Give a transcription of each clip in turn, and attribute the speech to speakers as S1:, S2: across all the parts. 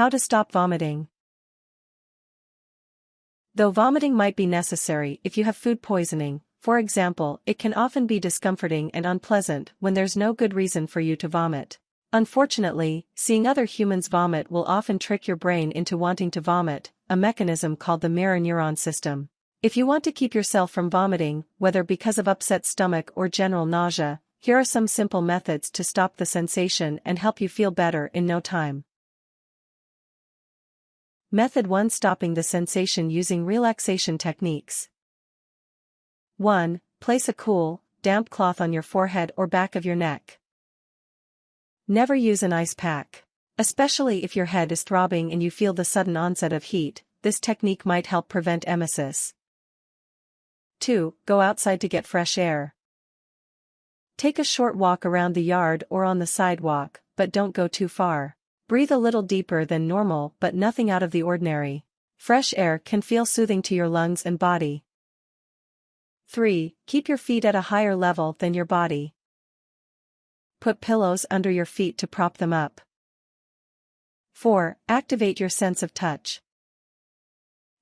S1: How to stop vomiting. Though vomiting might be necessary if you have food poisoning, for example, it can often be discomforting and unpleasant when there's no good reason for you to vomit. Unfortunately, seeing other humans vomit will often trick your brain into wanting to vomit, a mechanism called the mirror neuron system. If you want to keep yourself from vomiting, whether because of upset stomach or general nausea, here are some simple methods to stop the sensation and help you feel better in no time. Method 1: Stopping the sensation using relaxation techniques. 1. Place a cool, damp cloth on your forehead or back of your neck. Never use an ice pack. Especially if your head is throbbing and you feel the sudden onset of heat, this technique might help prevent emesis. 2. Go outside to get fresh air. Take a short walk around the yard or on the sidewalk, but don't go too far. Breathe a little deeper than normal but nothing out of the ordinary. Fresh air can feel soothing to your lungs and body. 3. Keep your feet at a higher level than your body. Put pillows under your feet to prop them up. 4. Activate your sense of touch.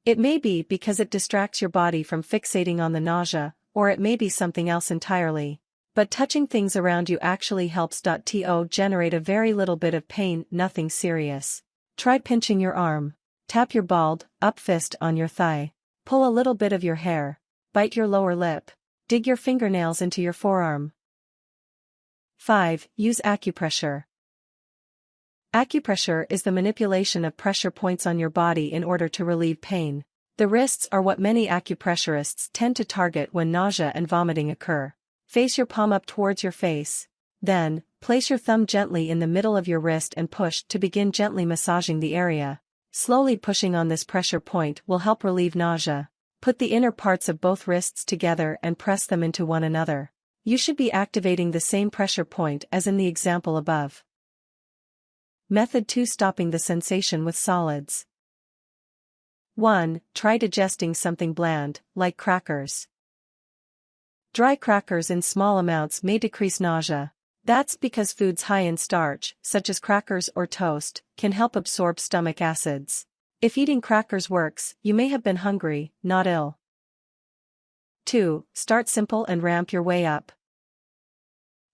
S1: It may be because it distracts your body from fixating on the nausea, or it may be something else entirely. But touching things around you actually helps. To generate a very little bit of pain, nothing serious. Try pinching your arm. Tap your balled up fist on your thigh. Pull a little bit of your hair. Bite your lower lip. Dig your fingernails into your forearm. 5. Use acupressure. Acupressure is the manipulation of pressure points on your body in order to relieve pain. The wrists are what many acupressurists tend to target when nausea and vomiting occur. Face your palm up towards your face. Then, place your thumb gently in the middle of your wrist and push to begin gently massaging the area. Slowly pushing on this pressure point will help relieve nausea. Put the inner parts of both wrists together and press them into one another. You should be activating the same pressure point as in the example above. Method 2: Stopping the sensation with solids. 1. Try digesting something bland, like crackers. Dry crackers in small amounts may decrease nausea. That's because foods high in starch, such as crackers or toast, can help absorb stomach acids. If eating crackers works, you may have been hungry, not ill. 2. Start simple and ramp your way up.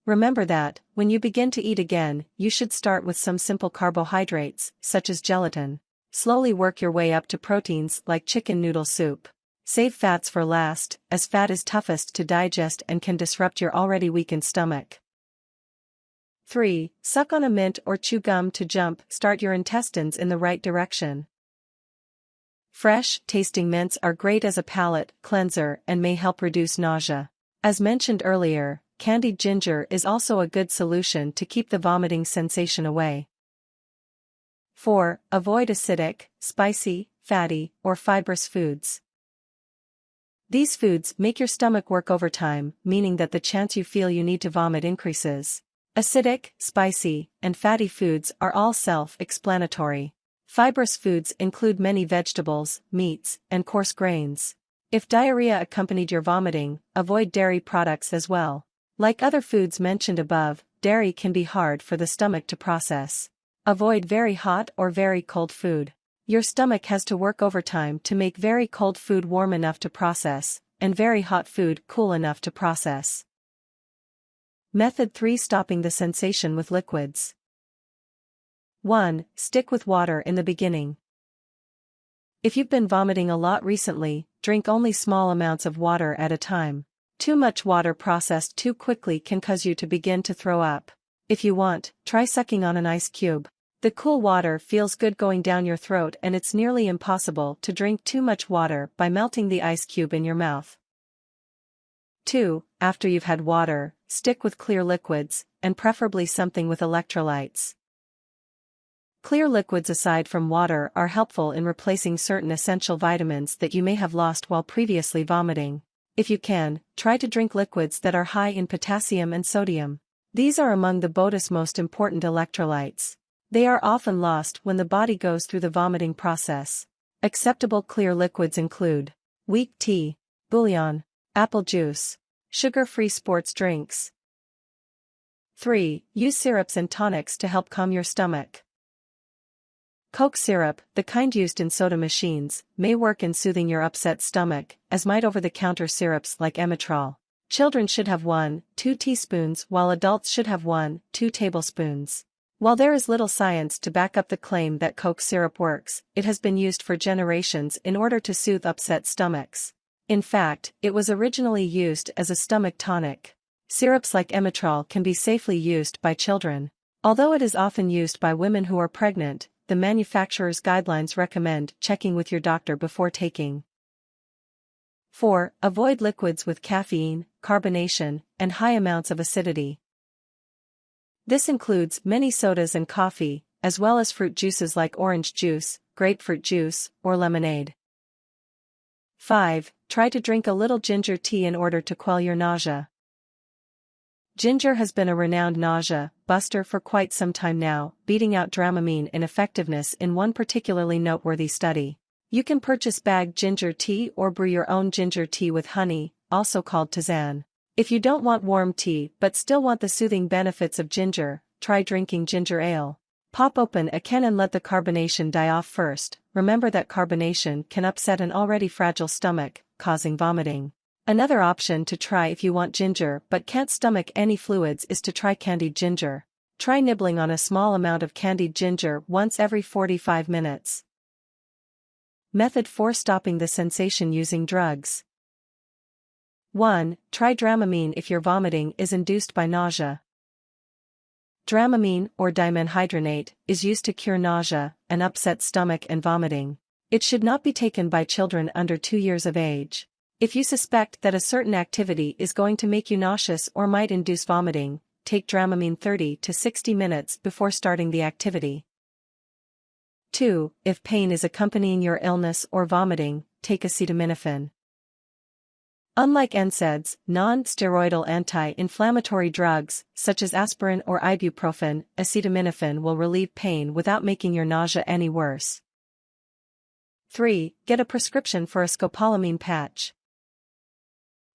S1: Remember that, when you begin to eat again, you should start with some simple carbohydrates, such as gelatin. Slowly work your way up to proteins like chicken noodle soup. Save fats for last, as fat is toughest to digest and can disrupt your already weakened stomach. 3. Suck on a mint or chew gum to start your intestines in the right direction. Fresh, tasting mints are great as a palate cleanser and may help reduce nausea. As mentioned earlier, candied ginger is also a good solution to keep the vomiting sensation away. 4. Avoid acidic, spicy, fatty, or fibrous foods. These foods make your stomach work overtime, meaning that the chance you feel you need to vomit increases. Acidic, spicy, and fatty foods are all self-explanatory. Fibrous foods include many vegetables, meats, and coarse grains. If diarrhea accompanied your vomiting, avoid dairy products as well. Like other foods mentioned above, dairy can be hard for the stomach to process. Avoid very hot or very cold food. Your stomach has to work overtime to make very cold food warm enough to process, and very hot food cool enough to process. Method 3: Stopping the sensation with liquids. 1. Stick with water in the beginning. If you've been vomiting a lot recently, drink only small amounts of water at a time. Too much water processed too quickly can cause you to begin to throw up. If you want, try sucking on an ice cube. The cool water feels good going down your throat, and it's nearly impossible to drink too much water by melting the ice cube in your mouth. 2. After you've had water, stick with clear liquids, and preferably something with electrolytes. Clear liquids aside from water are helpful in replacing certain essential vitamins that you may have lost while previously vomiting. If you can, try to drink liquids that are high in potassium and sodium. These are among the body's most important electrolytes. They are often lost when the body goes through the vomiting process. Acceptable clear liquids include weak tea, bouillon, apple juice, sugar-free sports drinks. 3. Use syrups and tonics to help calm your stomach. Coke syrup, the kind used in soda machines, may work in soothing your upset stomach, as might over-the-counter syrups like Emetrol. Children should have 1-2 teaspoons while adults should have 1-2 tablespoons. While there is little science to back up the claim that Coke syrup works, it has been used for generations in order to soothe upset stomachs. In fact, it was originally used as a stomach tonic. Syrups like Emetrol can be safely used by children. Although it is often used by women who are pregnant, the manufacturer's guidelines recommend checking with your doctor before taking. 4. Avoid liquids with caffeine, carbonation, and high amounts of acidity. This includes many sodas and coffee, as well as fruit juices like orange juice, grapefruit juice, or lemonade. 5. Try to drink a little ginger tea in order to quell your nausea. Ginger has been a renowned nausea buster for quite some time now, beating out Dramamine in effectiveness in one particularly noteworthy study. You can purchase bagged ginger tea or brew your own ginger tea with honey, also called tisane. If you don't want warm tea but still want the soothing benefits of ginger, try drinking ginger ale. Pop open a can and let the carbonation die off first. Remember that carbonation can upset an already fragile stomach, causing vomiting. Another option to try if you want ginger but can't stomach any fluids is to try candied ginger. Try nibbling on a small amount of candied ginger once every 45 minutes. Method 4. Stopping the sensation using drugs. 1. Try Dramamine if your vomiting is induced by nausea. Dramamine, or dimenhydrinate, is used to cure nausea, an upset stomach and vomiting. It should not be taken by children under 2 years of age. If you suspect that a certain activity is going to make you nauseous or might induce vomiting, take Dramamine 30 to 60 minutes before starting the activity. 2. If pain is accompanying your illness or vomiting, take acetaminophen. Unlike NSAIDs, non-steroidal anti-inflammatory drugs, such as aspirin or ibuprofen, acetaminophen will relieve pain without making your nausea any worse. 3. Get a prescription for a scopolamine patch.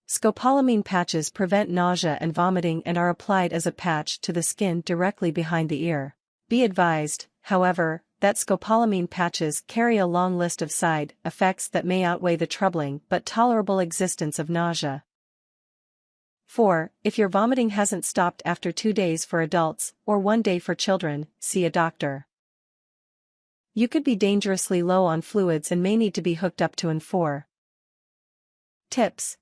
S1: Scopolamine patches prevent nausea and vomiting and are applied as a patch to the skin directly behind the ear. Be advised, however, that scopolamine patches carry a long list of side effects that may outweigh the troubling but tolerable existence of nausea. 4. If your vomiting hasn't stopped after 2 days for adults or 1 day for children, see a doctor. You could be dangerously low on fluids and may need to be hooked up to an 4. Tips.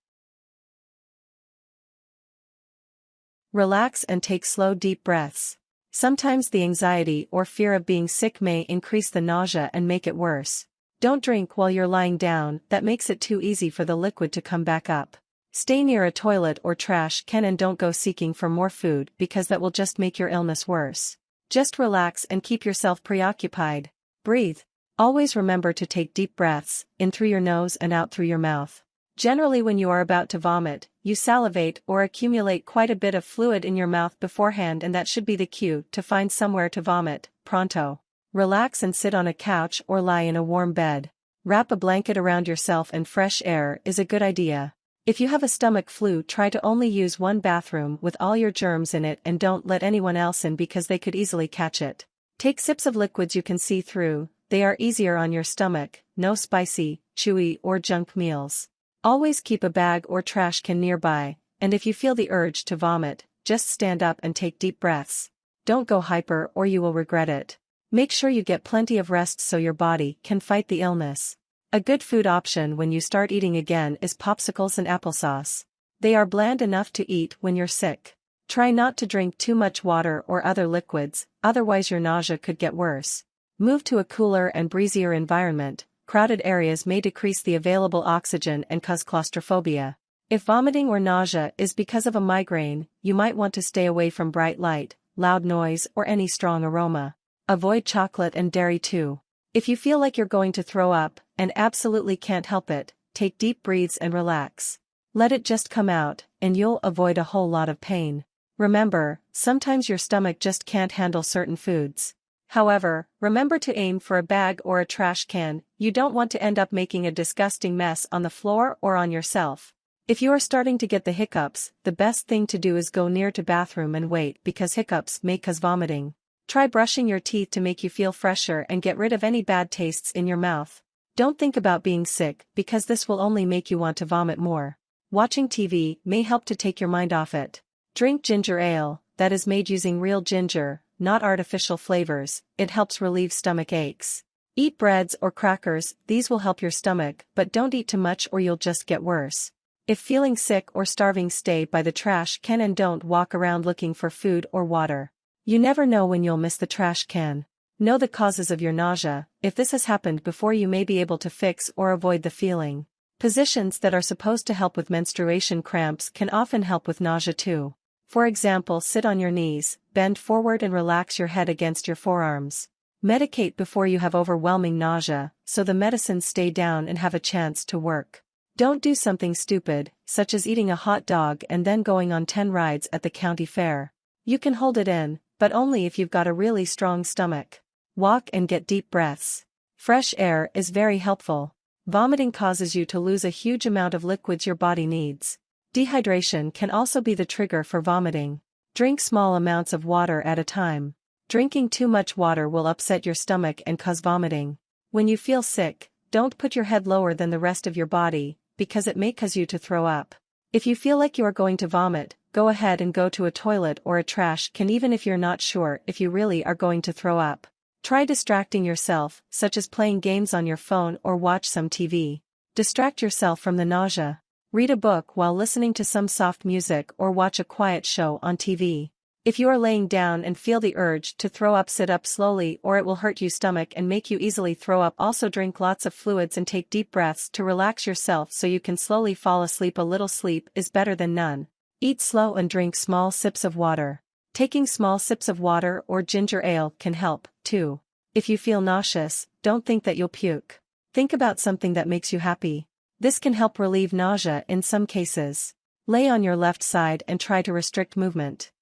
S1: Relax and take slow deep breaths. Sometimes the anxiety or fear of being sick may increase the nausea and make it worse. Don't drink while you're lying down, that makes it too easy for the liquid to come back up. Stay near a toilet or trash can and don't go seeking for more food because that will just make your illness worse. Just relax and keep yourself preoccupied. Breathe. Always remember to take deep breaths, in through your nose and out through your mouth. Generally when you are about to vomit, you salivate or accumulate quite a bit of fluid in your mouth beforehand, and that should be the cue to find somewhere to vomit, pronto. Relax and sit on a couch or lie in a warm bed. Wrap a blanket around yourself and fresh air is a good idea. If you have a stomach flu, try to only use one bathroom with all your germs in it and don't let anyone else in because they could easily catch it. Take sips of liquids you can see through, they are easier on your stomach, no spicy, chewy or junk meals. Always keep a bag or trash can nearby, and if you feel the urge to vomit, just stand up and take deep breaths. Don't go hyper or you will regret it. Make sure you get plenty of rest so your body can fight the illness. A good food option when you start eating again is popsicles and applesauce. They are bland enough to eat when you're sick. Try not to drink too much water or other liquids, otherwise your nausea could get worse. Move to a cooler and breezier environment. Crowded areas may decrease the available oxygen and cause claustrophobia. If vomiting or nausea is because of a migraine, you might want to stay away from bright light, loud noise or any strong aroma. Avoid chocolate and dairy too. If you feel like you're going to throw up, and absolutely can't help it, take deep breaths and relax. Let it just come out, and you'll avoid a whole lot of pain. Remember, sometimes your stomach just can't handle certain foods. However, remember to aim for a bag or a trash can. You don't want to end up making a disgusting mess on the floor or on yourself. If you are starting to get the hiccups, the best thing to do is go near to bathroom and wait because hiccups may cause vomiting. Try brushing your teeth to make you feel fresher and get rid of any bad tastes in your mouth. Don't think about being sick, because this will only make you want to vomit more. Watching TV may help to take your mind off it. Drink ginger ale, that is made using real ginger, not artificial flavors. It helps relieve stomach aches. Eat breads or crackers, these will help your stomach, but don't eat too much or you'll just get worse. If feeling sick or starving, stay by the trash can and don't walk around looking for food or water. You never know when you'll miss the trash can. Know the causes of your nausea. If this has happened before, you may be able to fix or avoid the feeling. Positions that are supposed to help with menstruation cramps can often help with nausea too. For example, sit on your knees, bend forward and relax your head against your forearms. Medicate before you have overwhelming nausea, so the medicines stay down and have a chance to work. Don't do something stupid, such as eating a hot dog and then going on 10 rides at the county fair. You can hold it in, but only if you've got a really strong stomach. Walk and get deep breaths. Fresh air is very helpful. Vomiting causes you to lose a huge amount of liquids your body needs. Dehydration can also be the trigger for vomiting. Drink small amounts of water at a time. Drinking too much water will upset your stomach and cause vomiting. When you feel sick, don't put your head lower than the rest of your body, because it may cause you to throw up. If you feel like you are going to vomit, go ahead and go to a toilet or a trash can, even if you're not sure if you really are going to throw up. Try distracting yourself, such as playing games on your phone or watch some TV. Distract yourself from the nausea. Read a book while listening to some soft music or watch a quiet show on TV. If you are laying down and feel the urge to throw up, sit up slowly or it will hurt your stomach and make you easily throw up. Also drink lots of fluids and take deep breaths to relax yourself so you can slowly fall asleep. A little sleep is better than none. Eat slow and drink small sips of water. Taking small sips of water or ginger ale can help, too. If you feel nauseous, don't think that you'll puke. Think about something that makes you happy. This can help relieve nausea in some cases. Lay on your left side and try to restrict movement.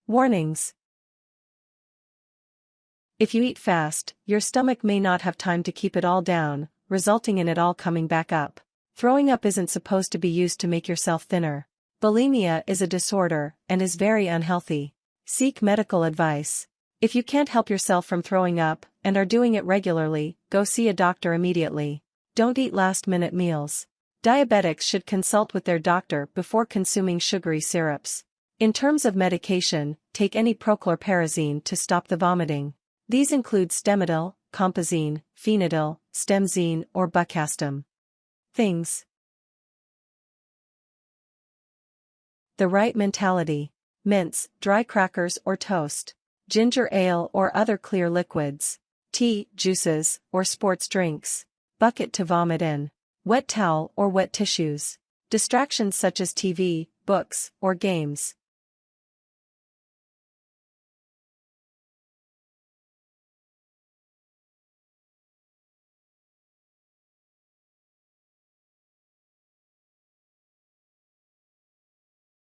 S1: Warnings. If you eat fast, your stomach may not have time to keep it all down, resulting in it all coming back up. Throwing up isn't supposed to be used to make yourself thinner. Bulimia is a disorder and is very unhealthy. Seek medical advice. If you can't help yourself from throwing up and are doing it regularly, go see a doctor immediately. Don't eat last-minute meals. Diabetics should consult with their doctor before consuming sugary syrups. In terms of medication, take any prochlorperazine to stop the vomiting. These include Stemidil, Compazine, Phenidil, Stemzine or Bucastem. Things. The right mentality. Mints, dry crackers or toast. Ginger ale or other clear liquids. Tea, juices, or sports drinks. Bucket to vomit in. Wet towel or wet tissues. Distractions such as TV, books, or games.